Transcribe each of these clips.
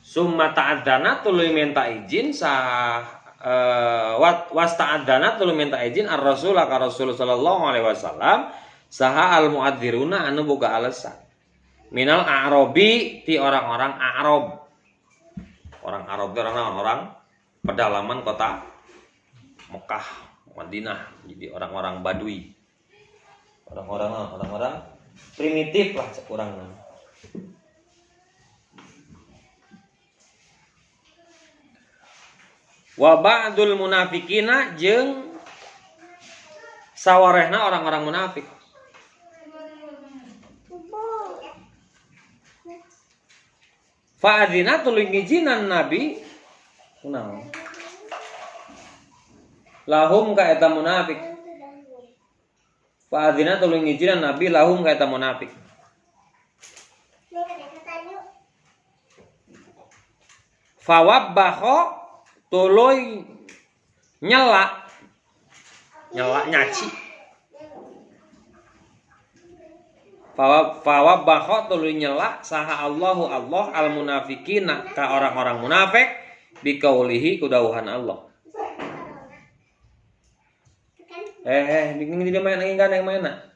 Summa ta'adzana tuluy minta izin wasta'adzana tuluy minta izin ar-rasul ka rasul sallallahu alaihi wasallam saha al-mu'adziruna anu boga alasan minal a'rabi ti orang-orang Arab. Orang Arab itu orang pedalaman kota Mekah, Madinah, jadi orang-orang Badui. Orang-orang primitif lah kurang. Wa ba'dul munafikina jeung sawarehna orang-orang munafik. Fa'adzina tuluy ngijinan nabi kunaon lahum ka eta munafik. Fa'adzina tuluy ngijinan nabi lahum ka eta munafik. Fawabbaho tuluy nyela nyaci. Fawabbaho tuluy nyela saha Allahu Allah al munafikina ka orang-orang munafik biqaulihi kudauhan Allah. Ini dia main lagi kan yang mana?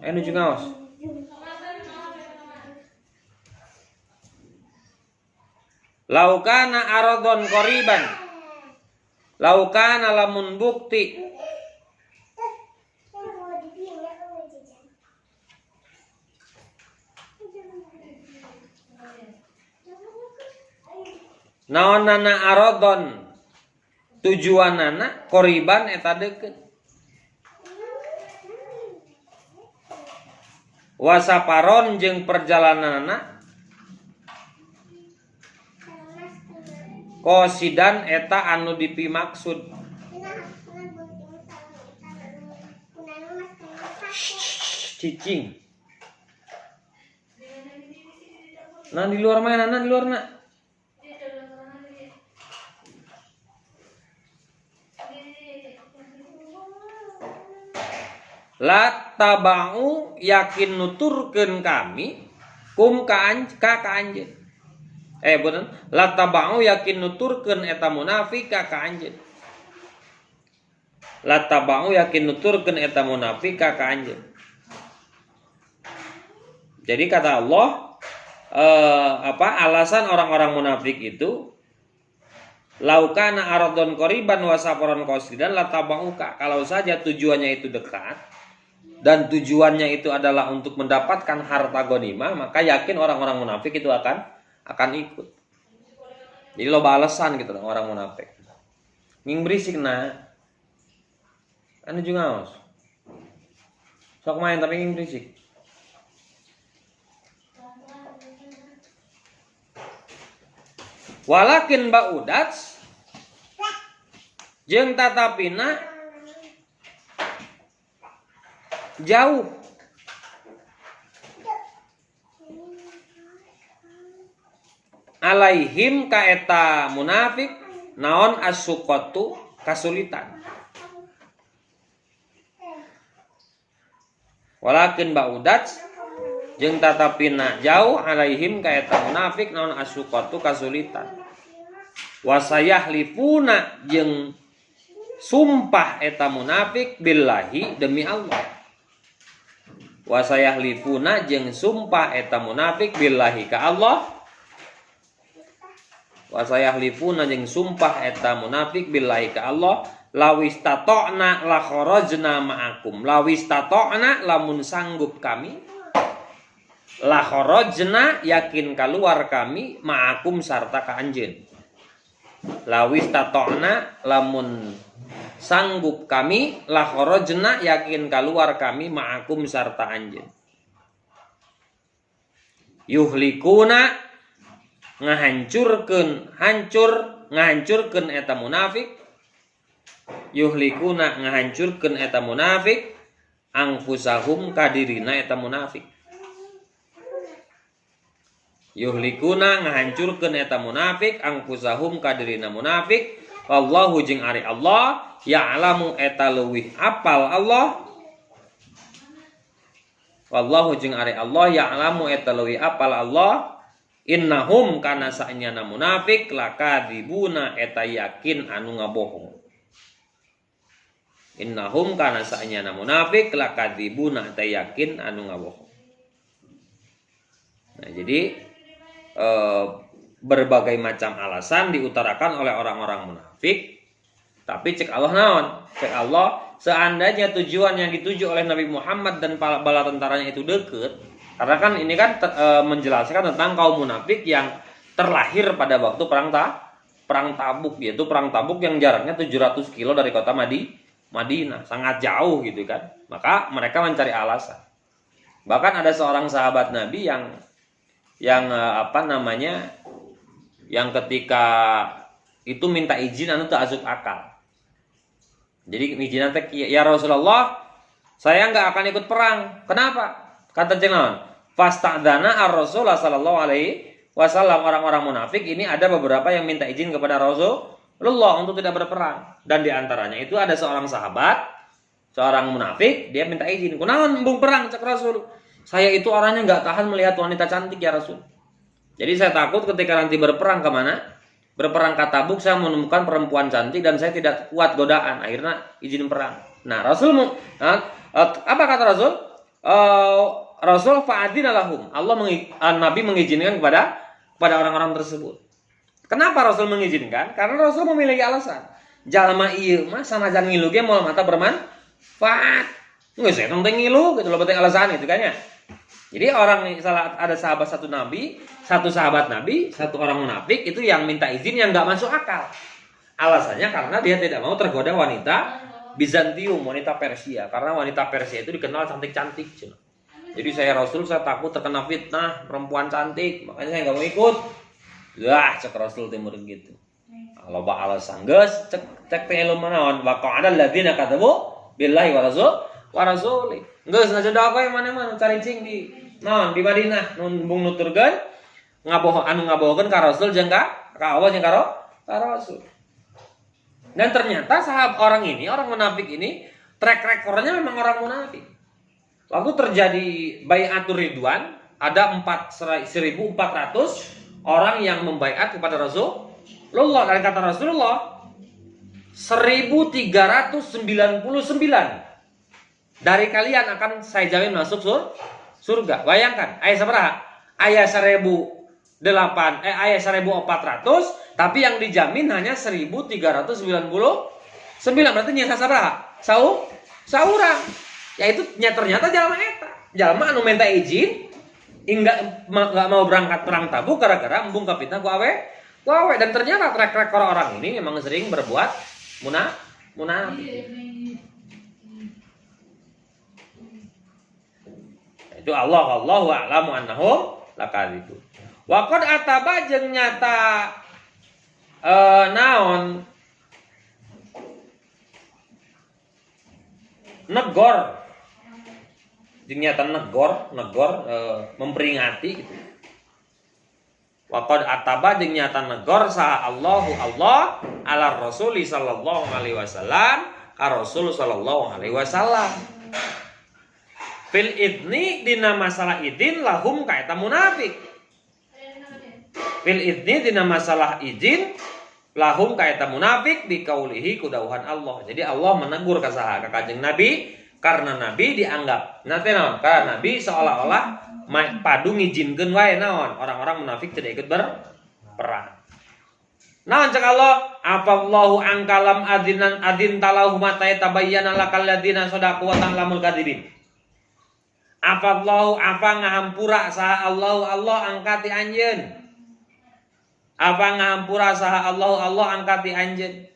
Nuju ngaos. Laukana aradon qoriban. Laukana lamun bukti. Naonana aradon tujuanana qoriban eta deukeut. Wasaparon jeung perjalananana qasidan eta anu dipimaksud. Cicing. Nah di luar mana? Nah di luar na. La tabau yakin nuturkeun kami kum ka anjeun. Bener. La tabau yakin nuturkeun eta munafik ka anjeun. La tabau yakin nuturkeun eta munafik ka anjeun. Jadi kata Allah alasan orang-orang munafik itu laukana aradon qoriban wa safaron qasidan la tabauka, kalau saja tujuannya itu dekat dan tujuannya itu adalah untuk mendapatkan harta ghanimah, maka yakin orang-orang munafik itu akan ikut. Jadi loba alasan gitu orang munafik. Nging berisik na. Anu juga ngaos. Sok main tapi nging berisik. Walakin ba'udats jeung tatapina jauh alaihim ka eta munafik naon as-suqatu kasulitan. Walakin ba'udat jeung tatapina jauh alaihim ka eta munafik naon as-suqatu kasulitan. Wasayahlifuna jeung sumpah eta munafik billahi demi Allah. Wasayahlifuna jeung sumpah eta munafik billahi ka Allah. Wasayahlifuna jeung sumpah eta munafik billahi ka Allah. Lawistata'na la kharajna ma'akum. Lawistata'na lamun sanggup kami. La kharajna yakin keluar kami ma'akum sarta ka anjeun. Lawistata'na lamun sanggup kami la kharajna yakin keluar kami ma'akum sarta anjeun. Yuhlikuna ngahancurkeun eta munafik. Yuhlikuna ngahancurkeun eta munafik angfusahum kadirina eta munafik. Yuhlikuna ngahancurkeun eta munafik angfusahum kadirina munafik. Wallahu jeung ari Allah ya'lamu eta leuwih apal Allah. Wallahu jeung ari Allah ya'lamu eta leuwih apal Allah Innahum kana sa'nyana munafik lakadzibuna eta yakin anu ngabohong. Innahum kana sa'nyana munafik lakadzibuna eta yakin anu ngabohong. Nah, jadi berbagai macam alasan diutarakan oleh orang-orang munafik. Tapi cek Allah naon? Cek Allah, seandainya tujuan yang dituju oleh Nabi Muhammad dan bala tentaranya itu deket, karena kan ini kan menjelaskan tentang kaum munafik yang terlahir pada waktu perang Tabuk, yaitu perang Tabuk yang jaraknya 700 kilo dari kota Madinah, sangat jauh gitu kan. Maka mereka mencari alasan. Bahkan ada seorang sahabat Nabi yang yang ketika itu minta izin anu teu asup akal. Jadi izin teh, ya Rasulullah, saya nggak akan ikut perang. Kenapa? Kata jenengan, fasta'dana ar-Rasul sallallahu alaihi wasallam. Orang-orang munafik ini ada beberapa yang minta izin kepada Rasulullah untuk tidak berperang. Dan diantaranya itu ada seorang sahabat, seorang munafik, dia minta izin. Kunaon embung perang cek Rasul? Saya itu orangnya nggak tahan melihat wanita cantik ya Rasul. Jadi saya takut ketika nanti berperang kemana? Berperang ke Tabuk, saya menemukan perempuan cantik dan saya tidak kuat godaan. Akhirnya izin perang. Nah, Rasul apa kata Rasul? Rasul fa'adina lahum. Nabi mengizinkan kepada orang-orang tersebut. Kenapa Rasul mengizinkan? Karena Rasul memiliki alasan. Jalma ieu mah sanajan ngilu ge moal mata bermanfaat. Geus saya tentang ngilu gitu loh, penting alasan itu kan ya. Jadi ada sahabat satu sahabat Nabi, satu orang munafik itu yang minta izin yang nggak masuk akal. Alasannya karena dia tidak mau tergoda wanita Bizantium, wanita Persia. Karena wanita Persia itu dikenal cantik-cantik. Jadi saya Rasul, saya takut terkena fitnah perempuan cantik, makanya saya nggak mau ikut. Lah, cek Rasul timur gitu. Kalau alasan geus cek ilmu manaon wa qa'ada alladziina kadzabu billahi wa rasuli. Geus ngajodoh yang mana-mana cari cing di Madinah nun nuturkeun ngabohkeun ka Rasul jeung ka Allah jeung ka Rasul. Dan ternyata orang munafik ini track recordnya memang orang munafik. Waktu terjadi Bai'atur Ridwan, ada 1.400 orang yang membaiat kepada Rasulullah. Dan kata Rasulullah, 1.399 dari kalian akan saya jamin masuk surga. Bayangkan, ayat sabaraha? Ayat 1.400, tapi yang dijamin hanya 1.399. Berarti nyata sabaraha? Saurang. Yaitu ternyata jalma eta. Jalma anu minta izin enggak mau berangkat perang Tabuk gara-gara embung ka fitnah ku awe. Dan ternyata track record orang ini memang sering berbuat munafik. Itu Allahu a'lamu annahum lakadzibun. Wa qad ataba jeung nyata naon negor jeung nyata negor memperingati gitu. Wa qad ataba jeung nyata negor sa Allahu Allah ala Rasuli sallallahu alaihi wasallam ka Rasul sallallahu alaihi wasallam. Fil idni dina masalah idin lahum kaeta munafik. Fil idni dina masalah izin lahum kaeta munafik biqaulihi kudauhan Allah. Jadi Allah menegur ka saha? Ka Kanjeng Nabi karena Nabi dianggap karena Nabi seolah-olah padu ngijinkeun wae naon orang-orang munafik tidak ikut berperang. Naon cek Allah? Afallahu angkalam adin talahu mata tabayyana lakal ladina sadaqu wa ta'lamul kadzibin. Afallahu apa ngahampura saha Allah angkati anjeun. Apa ngahampura saha Allah angkati anjeun.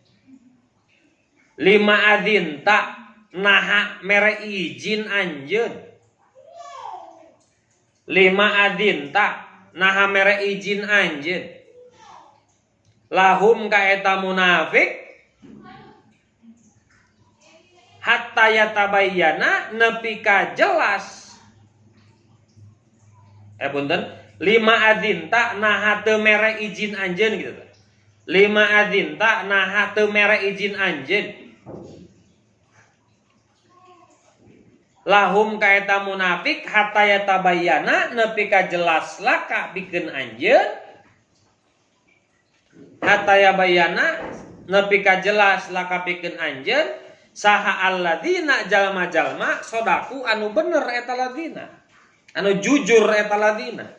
5 adin tak naha mere izin anjeun. 5 adin tak naha mere izin anjeun. Lahum ka eta munafik hatta yatabayyana nepi ka jelas. Punten 5 adin tak naha teu mere izin anjeun gitu. 5 adin tak naha teu mere izin anjeun. lahum ka eta munafik hatta yatabayyana nepi ka jelas laka pikeun anjeun hatta yabayyana nepi ka jelas laka pikeun anjeun saha alladzina jalma-jalma sodaku anu bener eta ladina anu jujur eta ladina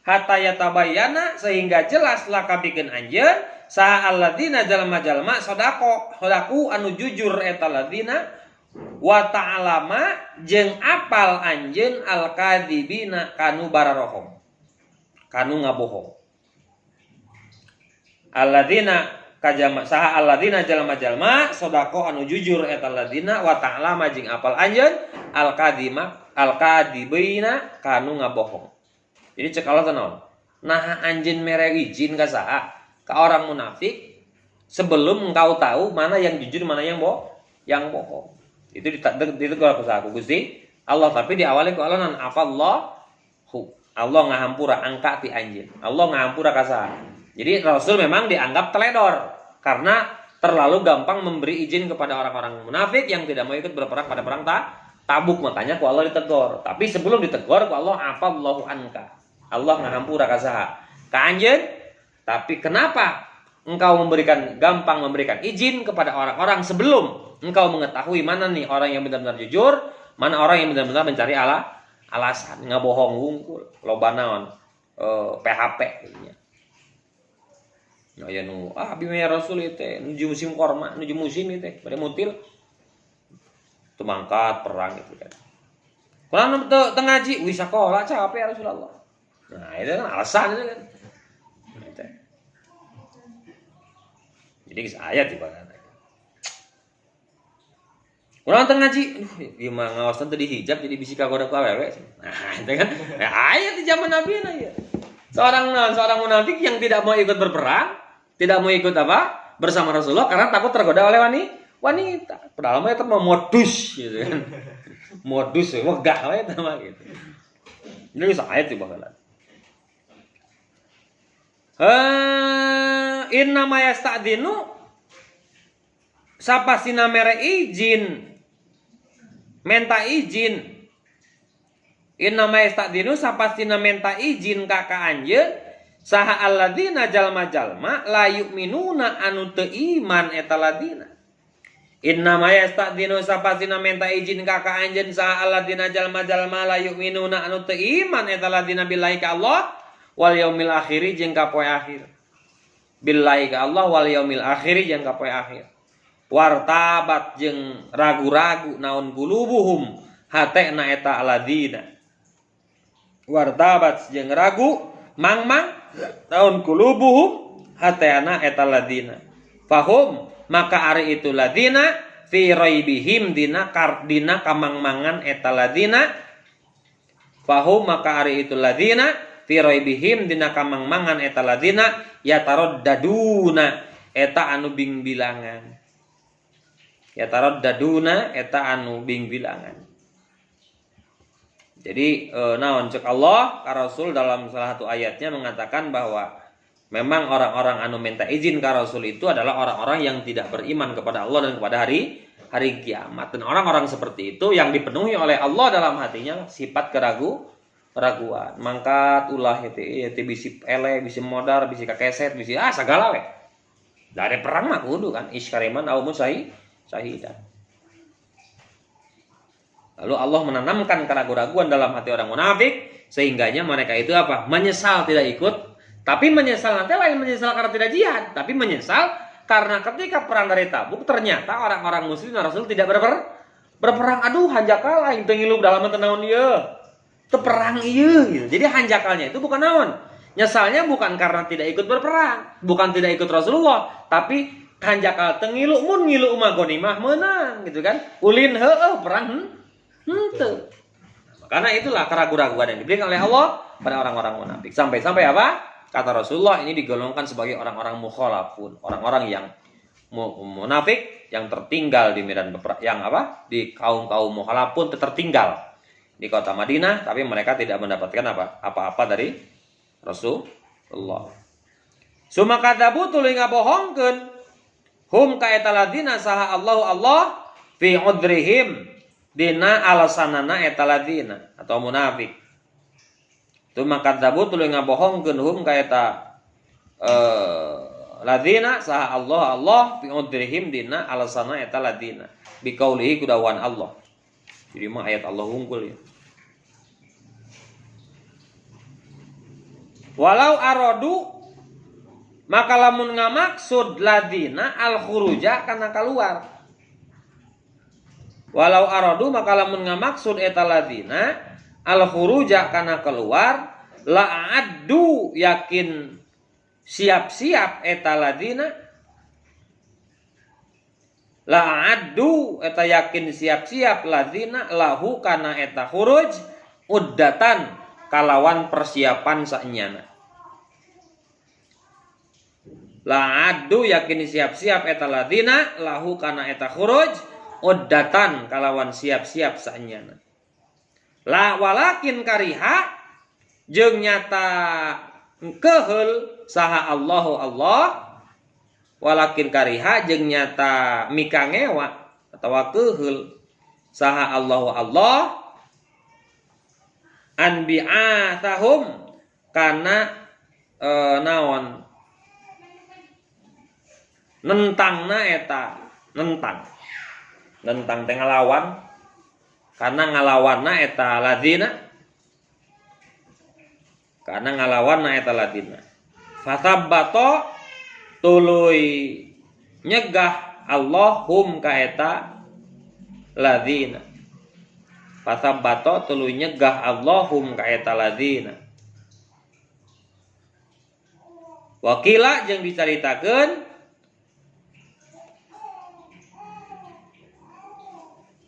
hatta yatabayyana sehingga jelas laka pikeun anjeun saha alladzina jalma-jalma sodaku anu jujur eta ladina wa ta'alama jeung apal anjeun al-kadzibina kanu bararohong kanu ngabohong alladzina kajama saha alladzina jalma-jalma sodako anu jujur eta alladzina wa ta'alama jeung apal anjeun al-kadzibina kanu ngabohong. Jadi cek Allah naon nah anjeun mere izin ka saha ka orang munafik sebelum engkau tahu mana yang jujur mana yang bohong. Itu kalau aku Gusti Allah tapi diawali ku Allah nan afallahu Allah ngahampura angka ti anjeun Allah ngahampura ka saha. Jadi Rasul memang dianggap teledor karena terlalu gampang memberi izin kepada orang-orang munafik yang tidak mau ikut berperang pada perang Tabuk, makanya ku Allah ditegur. Tapi sebelum ditegur ku Allah afallahu anka Allah ngahampura ka saha ka anjeun. Tapi kenapa engkau gampang memberikan izin kepada orang-orang sebelum engkau mengetahui mana nih orang yang benar-benar jujur, mana orang yang benar-benar mencari alasan, ngabohong wungkul, loba naon, PHP gitu. Nah ya abi mah Rasul teh nuju musim korma, nuju musim teh pada mutil. Teu mangkat perang itu kan. Kurang teu ngaji, wis sakola capek ya Rasulullah. Nah, itu kan alasan itu kan. Jadi ayat tiba kan. Kurang teu ngaji, ieu mah ngaosna teu dihijab jadi bisi kagoda ku awewe. Nah, itu kan ayat di zaman Nabi na ya. Seorang munafik yang tidak mau ikut berperang, tidak mau ikut bersama Rasulullah karena takut tergoda oleh wanita. Padahal mah eta mah modus gitu kan. Modus wegah we eta mah gitu. Jadi ayat tiba kan. Inna ma yasta'dinu sapasina mere izin menta izin inna ma yasta'dinu sapasina menta izin ka anjeun saha alladzina jalma-jalma la yu'minuna anu teu iman eta ladina inna ma yasta'dinu sapasina menta izin ka anjeun saha alladzina jalma-jalma la yu'minuna anu teu iman eta ladina billahi ka Allah wal yaumil akhir jeung ka poe akhir billahi ka Allah wal yaumil akhir jeung ka poe akhir wartabat jeung ragu-ragu naon qulubuhum hatena eta aladina wartabat jeung ragu mangmang naon qulubuhum hatena eta aladina fahum maka ari itu ladina fi raibihim dina kamangmangan eta ladina fahum maka ari itu ladina fi raibihim dina kamangmangan eta ladina yataraddaduna eta anu bing bilangan yataraddaduna eta anu bing bilangan. Jadi naon cek Allah ka Rasul dalam salah satu ayatnya mengatakan bahwa memang orang-orang anu minta izin ka Rasul itu adalah orang-orang yang tidak beriman kepada Allah dan kepada hari kiamat. Dan orang-orang seperti itu yang dipenuhi oleh Allah dalam hatinya sifat keraguan, mangkat ulah itu bisi ele, bisi modar, bisi kakeset, bisi segala we. Dari perang mah kudu kan iskariman au sahidan. Lalu Allah menanamkan keraguan dalam hati orang munafik sehingganya mereka itu menyesal tidak ikut, tapi menyesal nanti lain menyesal karena tidak jihad, tapi menyesal karena ketika perang dari Tabuk ternyata orang-orang muslim Rasul tidak berperang. Aduh hanjakal aing teu ngilup dalam tenaun ieu. Perang iya gitu. Jadi hanjakalnya itu bukan naon. Nyesalnya bukan karena tidak ikut berperang, bukan tidak ikut Rasulullah, tapi hanjakal teu ngilu mun ngilu mah ghanimah menang gitu kan. Ulin perang henteu. Karena itulah keraguan-keraguan yang diberikan oleh Allah pada orang-orang munafik. Sampai-sampai kata Rasulullah ini digolongkan sebagai orang-orang mukhalafun, orang-orang yang munafik yang tertinggal di medan peperangan, yang di kaum-kaum mukhalafun tertinggal di kota Madinah, tapi mereka tidak mendapatkan apa-apa dari Rasulullah. Sumakadabu tuluy ngabohongkeun hum ka eta ladina saha Allah fi udrihim dina alasanana eta ladina atau munafik. Tu maka dabu tuluy ngabohongkeun hum ka eta ladina saha Allah fi udrihim dina alasana eta ladina bi qaulihi kudawan Allah. Jadi mah ayat Allah unggul ya. Walau aradu maka lamun ngamaksud ladina al khuruja kana keluar. Walau aradu maka lamun ngamaksud eta ladina al khuruja kana keluar la addu yakin siap-siap eta ladina la addu eta yakin siap-siap ladina lahu kana eta khuruj uddatan kalawan persiapan saenyana. La addu yakin siap-siap eta ladina lahu kana eta khuruj uddatan kalawan siap-siap saenyana. La walakin kariha jeung nyata keheul saha Allahu Allah walakin kariha jeung nyata mikangewa atawa keheul saha Allahu Allah anbi'atahum kana naon nentangna eta nentang teh ngalawan karena ngalawanna eta ladina fatabbato tuluy nyegah Allahum ka eta ladina fatabbato tuluy nyegah Allahum ka eta ladina wakila jeung dicaritakeun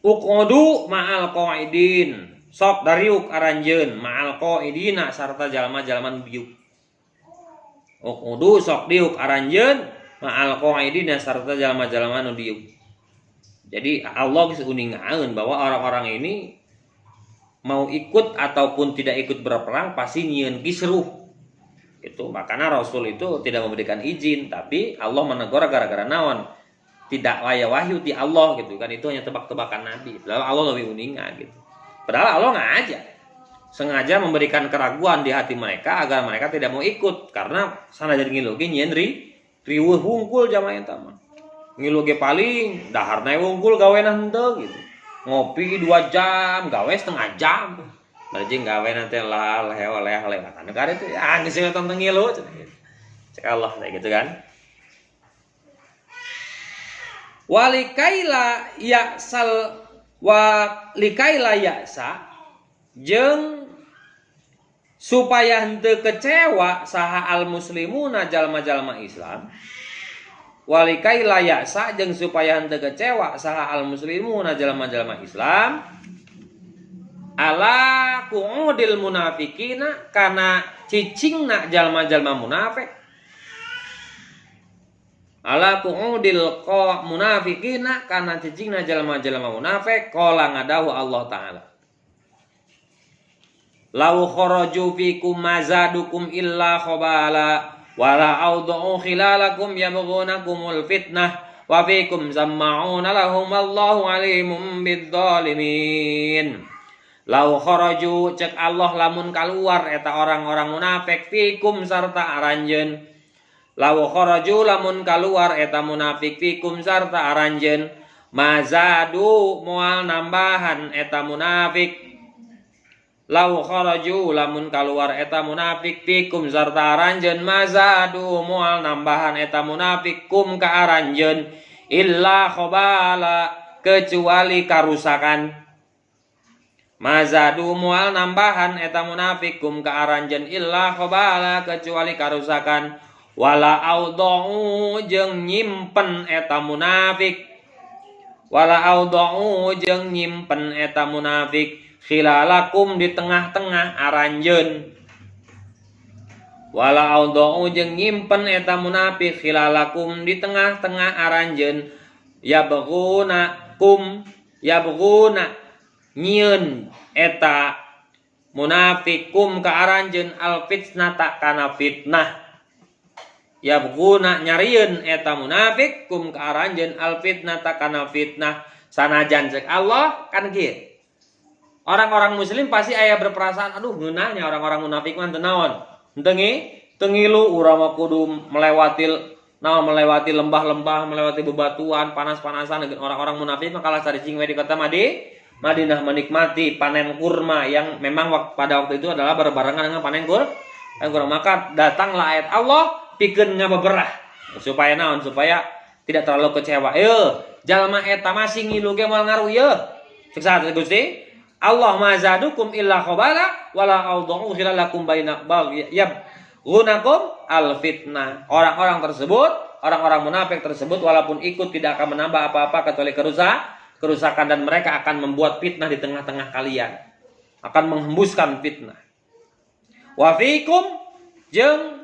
uqodu ma'al qaidin sok dariuk aranjeun ma'al qaidina sarta jalma-jalma nu diuk. Uqodu sok diuk aranjeun ma'al qaidina sarta jalma-jalma nu diuk. Jadi Allah geus uningaeun bahwa orang-orang ini mau ikut ataupun tidak ikut berperang pasti nyieun kisruh. Itu makanya Rasul itu tidak memberikan izin, tapi Allah menegur gara-gara naon? Tidak wahyu ti Allah gitu kan, itu hanya tebak-tebakan Nabi. Padahal Allah lebih uninga gitu. Padahal Allah nggak sengaja memberikan keraguan di hati mereka agar mereka tidak mau ikut karena sana jadi ngilu ge nyieun riweuh hungkul jamaah eta mah. Ngilu ge paling daharna hungkul gawena henteu gitu. Ngopi 2 jam, gawe setengah jam. Bari gawe nanti lah lewatan. Karena itu ya geus tentang ngilu. Cek Allah kayak gitu kan. Walikaila ya'sa jeung supaya henteu kecewa saha al muslimuna jalma-jalma Islam. Walikaila ya'sa jeung supaya henteu kecewa saha al muslimuna jalma-jalma Islam ala qu'udil munafiqina kana cicingna jalma-jalma munafik. Ala qu'udil munafiqina kana cicingna jalma-jalma munafik qala ngadahu Allah taala. Lau kharaju fikum mazadukum illa khabala wala awdu'u khilalakum yabghunakumul fitnah wa fikum zamma'una lahum Allahu alimun bidzalimin. Lau kharaju cek Allah lamun kaluar eta orang-orang munafik fikum sarta aranjeun. Lau kharaju lamun kaluar eta munafik fikum sarta aranjeun mazadu moal nambahan eta munafik. Lau kharaju lamun kaluar eta munafik fikum sarta aranjeun mazadu moal nambahan eta munafik kum ka aranjeun illa khabala kecuali karusakan. Mazadu moal nambahan eta munafik kum ka aranjeun illa khabala kecuali karusakan. Wala audau jeung nyimpen eta munafik. Wala audau jeung nyimpen eta munafik khilalakum di tengah-tengah aranjeun. Wala audau jeung nyimpen eta munafik khilalakum di tengah-tengah aranjeun. Yabghuna nyieun eta munafikum ka aranjeun al fitnata kana fitnah. Yabghuna nyarieun eta munafik kum ka aranjeun al fitnata kana fitnah Sanajan cek Allah kan kieu. Orang-orang muslim pasti aya berperasaan, aduh ngeunahnya orang-orang munafik mah teu naon. Henteu tengilu urang mah kudu melewati lembah-lembah, melewati bebatuan, panas-panasan. Orang-orang munafik mah kalah saricing we di kota Madinah menikmati panen kurma yang memang pada waktu itu adalah berbarengan dengan panen kurma. Maka datanglah ayat Allah pikeun ngabeberah supaya naon? Supaya tidak terlalu kecewa. Jalma eta masih ngilu ge moal ngaruh yeuh. Cek saha Gusti? Allah ma zadukum illa khabala wala awdhu khilalakum baina yabghunakum al-fitnah. Orang-orang tersebut, orang-orang munafik tersebut walaupun ikut tidak akan menambah apa-apa kecuali kerusakan dan mereka akan membuat fitnah di tengah-tengah kalian. Akan menghembuskan fitnah. Wa fikum jeung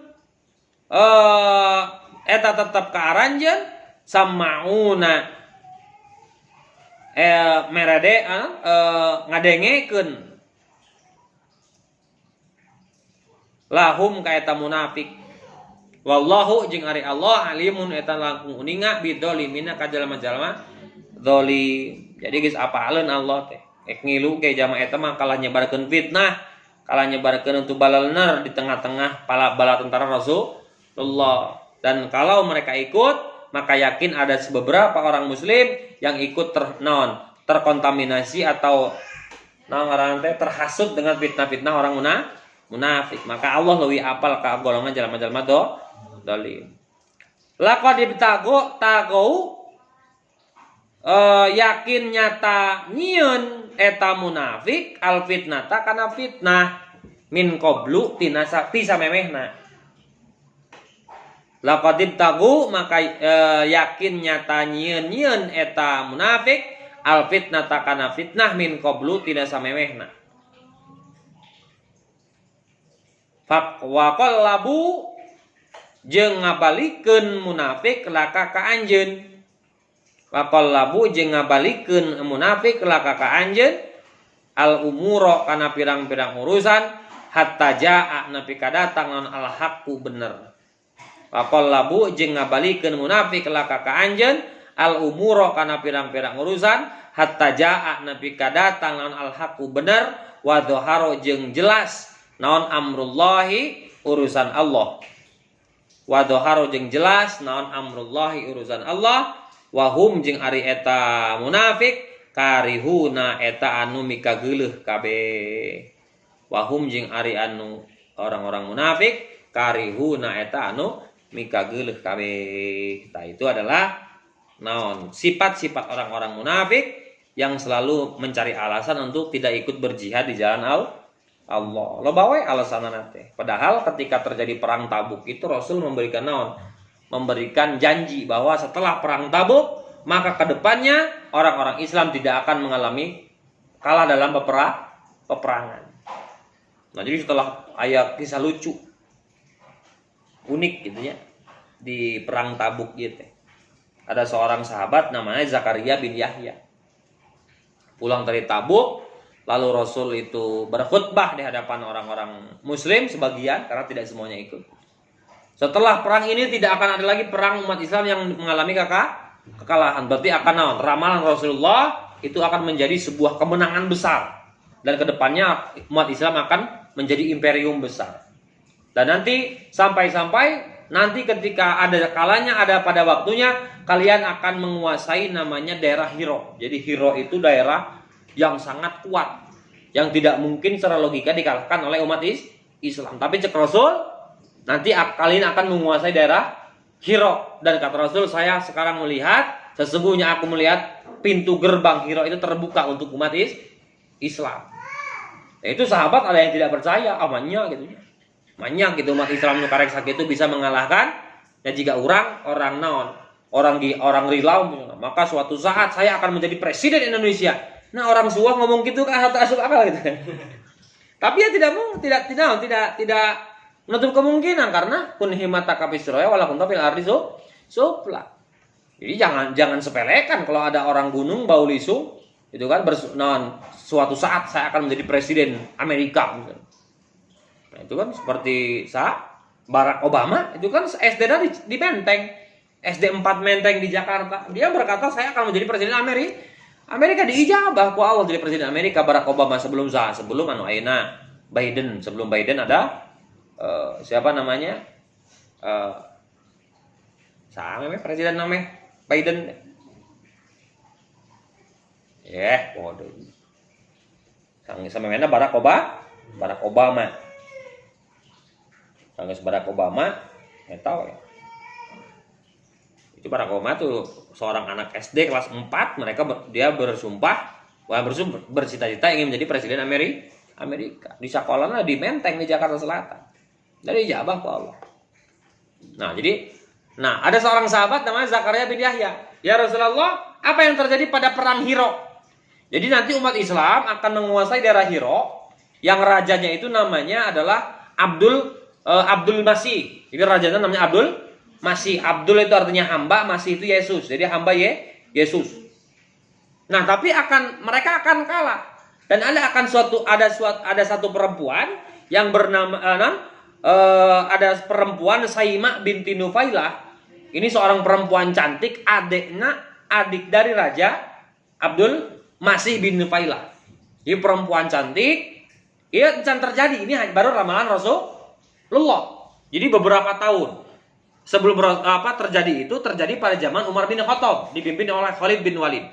eta tetep kaaranjeun sama'una merade ngadengekeun lahum ka eta munafik. Wallahu jeung ari Allah alimun eta langkung uninga bidzalimina ka jalma-jalma zalim. Jadi geus apaleun Allah teh. Ek ngilu ge jama eta mah kalah nyebarkeun fitnah, kalah nyebarkeun untuk balaleuneur di tengah-tengah bala tentara Rasulullah. Dan kalau mereka ikut, maka yakin ada beberapa orang muslim yang ikut terkontaminasi atau terhasut dengan fitnah-fitnah orang munafik. Maka Allah lebih apal ka golongan jalma-jalma zalim. Laqad ibtagau yakin nyata nyieun eta munafik al fitnata kana fitnah min qablu tina samemehna. Laqad ibtagu maka yakin nyata nyieun eta munafik al fitnata kana fitnah min qablu tina samemehna. Wa qallabu jeung ngabalikeun munafik laka ka anjeun. Wa qallabu jeung ngabalikeun munafik laka ka anjeun al umura kana pirang-pirang urusan hatta jaa nepi ka datang naon al haqqu bener. Wa qallabu jeung ngabalikeun munafik laka ka anjeun al umura kana pirang-pirang urusan hatta jaa nepi ka datang naon al haqqu bener wa dhahara jeung jelas naon amrullahi urusan Allah. Wa dhahara jeung jelas naon amrullahi urusan Allah wa hum jeung ari eta munafik karihuna eta anu mika geuleuh kabeh. Wa hum jeung ari anu orang-orang munafik karihuna eta anu mika geuleuh kabeh. Tah itu adalah naon? Sifat-sifat orang-orang munafik yang selalu mencari alasan untuk tidak ikut berjihad di jalan Allah. Loba we alasanna teh. Padahal ketika terjadi perang Tabuk itu Rasul memberikan naon? Memberikan janji bahwa setelah perang Tabuk maka kedepannya orang-orang Islam tidak akan mengalami kalah dalam peperangan. Nah, jadi setelah ayat kisah lucu unik gitu ya di perang Tabuk gitu. Ada seorang sahabat namanya Zakaria bin Yahya. Pulang dari Tabuk, lalu Rasul itu berkhutbah di hadapan orang-orang muslim sebagian karena tidak semuanya ikut. Setelah perang ini tidak akan ada lagi perang umat Islam yang mengalami kekalahan. Berarti akan naon? Ramalan Rasulullah itu akan menjadi sebuah kemenangan besar dan kedepannya umat Islam akan menjadi imperium besar. Dan nanti sampai nanti ketika ada kalanya, ada pada waktunya kalian akan menguasai namanya daerah Hiro. Jadi Hiro itu daerah yang sangat kuat, yang tidak mungkin secara logika dikalahkan oleh umat Islam. Tapi cek Rasul, nanti kalian akan menguasai daerah Hiro. Dan kata Rasul, saya sekarang melihat, sesungguhnya aku melihat pintu gerbang Hiro itu terbuka untuk umat Islam. Nah, itu sahabat ada yang tidak percaya, amannya gitu. Banyak gitu umat Islam nu karek sakitu bisa mengalahkan. Dan jika orang naon, orang rilau, maka suatu saat saya akan menjadi presiden Indonesia. Nah, orang suah ngomong gitu kan asup akal gitu. Tapi ya tidak menutup kemungkinan karena kun himata kapisroya walaupun fil ardi supla. Jadi jangan sepelekan kalau ada orang gunung bau lisung itu kan suatu saat saya akan menjadi presiden Amerika misalnya. Nah, itu kan seperti Barack Obama itu kan SD-nya di Menteng, SD 4 Menteng di Jakarta. Dia berkata saya akan menjadi presiden Amerika diijabah ku Allah jadi presiden Amerika. Barack Obama sebelum ayeuna Biden, sebelum Biden ada siapa namanya? Sama presiden namanya Biden. Waduh. Sama mana Barack Obama. Sanggeus Barack Obama, tahu ya. Itu Barack Obama tuh seorang anak SD kelas 4, dia bercita-cita ingin menjadi presiden Amerika. Di sekolahnya di Menteng di Jakarta Selatan. Dari ijabah ke Allah. Nah, ada seorang sahabat namanya Zakaria bin Yahya. Ya Rasulullah, apa yang terjadi pada perang Hiro? Jadi nanti umat Islam akan menguasai daerah Hiro, yang rajanya itu namanya adalah Abdul Masih. Jadi rajanya namanya Abdul Masih. Abdul itu artinya hamba, Masih itu Yesus. Jadi hamba Yesus. Nah, tapi mereka akan kalah. Dan ada satu perempuan yang bernama ada perempuan Saimah binti Nufailah. Ini seorang perempuan cantik, adik dari Raja Abdul Masih bin Nufailah. Ini perempuan cantik. Ini can terjadi. Ini baru ramalan Rasulullah. Jadi beberapa tahun sebelum terjadi pada zaman Umar bin Khattab dipimpin oleh Khalid bin Walid.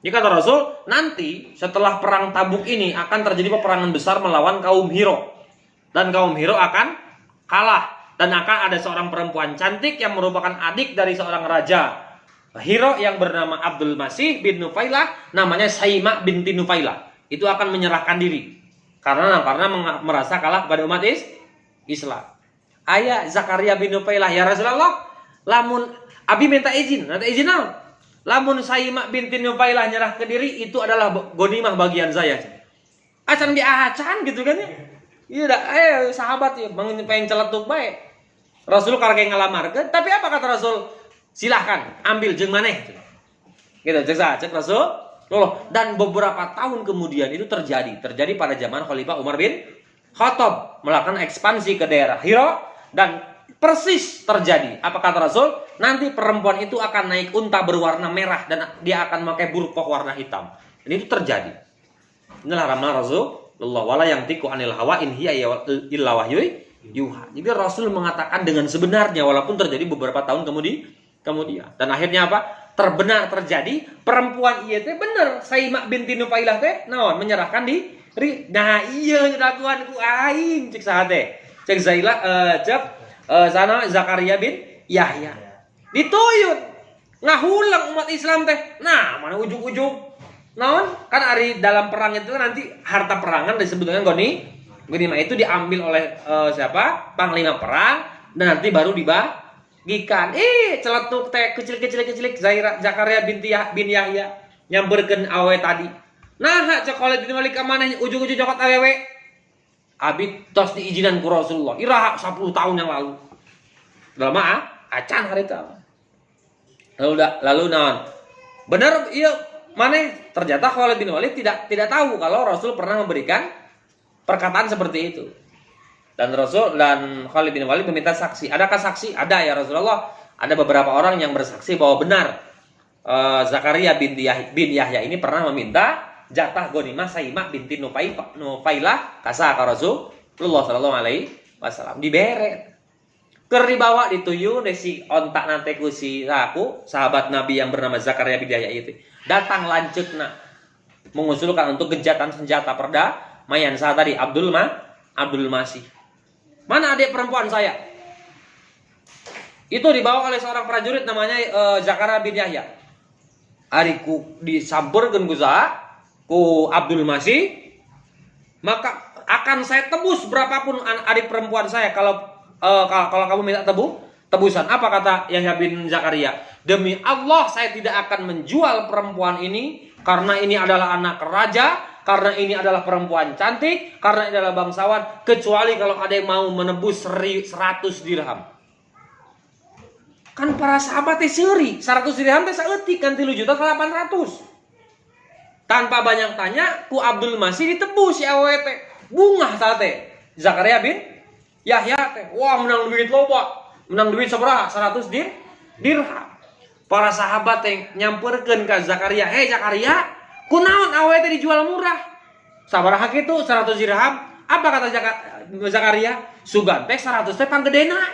Ini kata Rasul, nanti setelah perang Tabuk ini akan terjadi peperangan besar melawan kaum Hiro. Dan kaum Hiro akan kalah. Dan akan ada seorang perempuan cantik yang merupakan adik dari seorang raja Hiro yang bernama Abdul Masih bin Nufailah, namanya Saimah binti Nufailah. Itu akan menyerahkan diri. Karena merasa kalah kepada umat Islam. Ayah Zakaria bin Nufailah, ya Rasulullah, lamun abi minta izin, nanti izin naon? Lamun Saimah binti Nufailah nyerah ke diri, itu adalah gonimah bagian saya. Acan gitu kan ya? Iya dah, sahabat ya, pengen celetuk baik. Rasul karek ngalamar kan, tapi apa kata Rasul? Silahkan ambil jeung maneh. Gitu, cek Rasul. Loh, dan beberapa tahun kemudian itu terjadi pada zaman Khalifah Umar bin Khattab melakukan ekspansi ke daerah Hiro dan persis terjadi. Apa kata Rasul? Nanti perempuan itu akan naik unta berwarna merah dan dia akan memakai burqah warna hitam. Dan itu terjadi. Inilah ramalan Rasulullah, wala yang tiku anil hawa in hiya illa wahyu yuha. Jadi Rasul mengatakan dengan sebenarnya walaupun terjadi beberapa tahun kemudian. Dan akhirnya apa? Terjadi perempuan ieu teh bener Saimah binti Nufailah teh naon menyerahkan diri. Nah, iya daguan ku aing cek saha teh. Cek sana Zakaria bin Yahya. Dituyun ngahulang umat Islam teh. Nah, mana ujung-ujung naon? Kan ari dalam perang itu nanti harta perangan disebut dengan ghanimah itu diambil oleh siapa? Panglima perang dan nanti baru dibagikan. Celetuk teh kecil Zakaria bin Yahya nyamperkeun awe tadi. Nah, cek Khalid bin Walid ka maneh ujung-ujung cokot awewe. Abi tos diizinan ku Rasulullah. Iraha 10 tahun yang lalu. Dalam acan harita. Lalu naon? Benar iya maneh ternyata Khalid bin Walid tidak tahu kalau Rasul pernah memberikan perkataan seperti itu. Dan Khalid bin Walid meminta saksi. Adakah saksi? Ada ya Rasulullah. Ada beberapa orang yang bersaksi bahwa benar Zakaria bin Yahya ini pernah meminta jatah ghanimah Saimah binti Nufailah kasa ka Rasulullah sallallahu alaihi wasallam dibere. Keur dibawa dituyun si ontak nate ku si sahabat Nabi yang bernama Zakaria bin Yahya itu. Datang lanceukna mengusulkan untuk gencatan senjata perdamaian saat tadi Abdul Masih. Mana adik perempuan saya? Itu dibawa oleh seorang prajurit namanya Zakaria bin Yahya. Ariku disampeurkeun ku Abdul Masih, maka akan saya tebus berapapun adik perempuan saya kalau kamu minta tebusan. Apa kata Yahya bin Zakaria? Demi Allah saya tidak akan menjual perempuan ini karena ini adalah anak raja, karena ini adalah perempuan cantik, karena ini adalah bangsawan, kecuali kalau ada yang mau menebus 100 dirham. Kan para sahabat teh seuri, 100 dirham teh saeutik kan 3 juta ke 800. Tanpa banyak tanya, ku Abdul Masih ditebus si awewe teh. Bungah teh. Zakaria bin Yahya teh. Wah, menang duit loba. Menang duit sabaraha? 100 dirham. Para sahabat teh nyamperkeun ka Zakaria, "Hei Zakaria, Kunaon awe teh dijual murah. Sabaraha kitu 100 dirham. Apa kata Zakaria? Sugan teh 100 teh panggedena.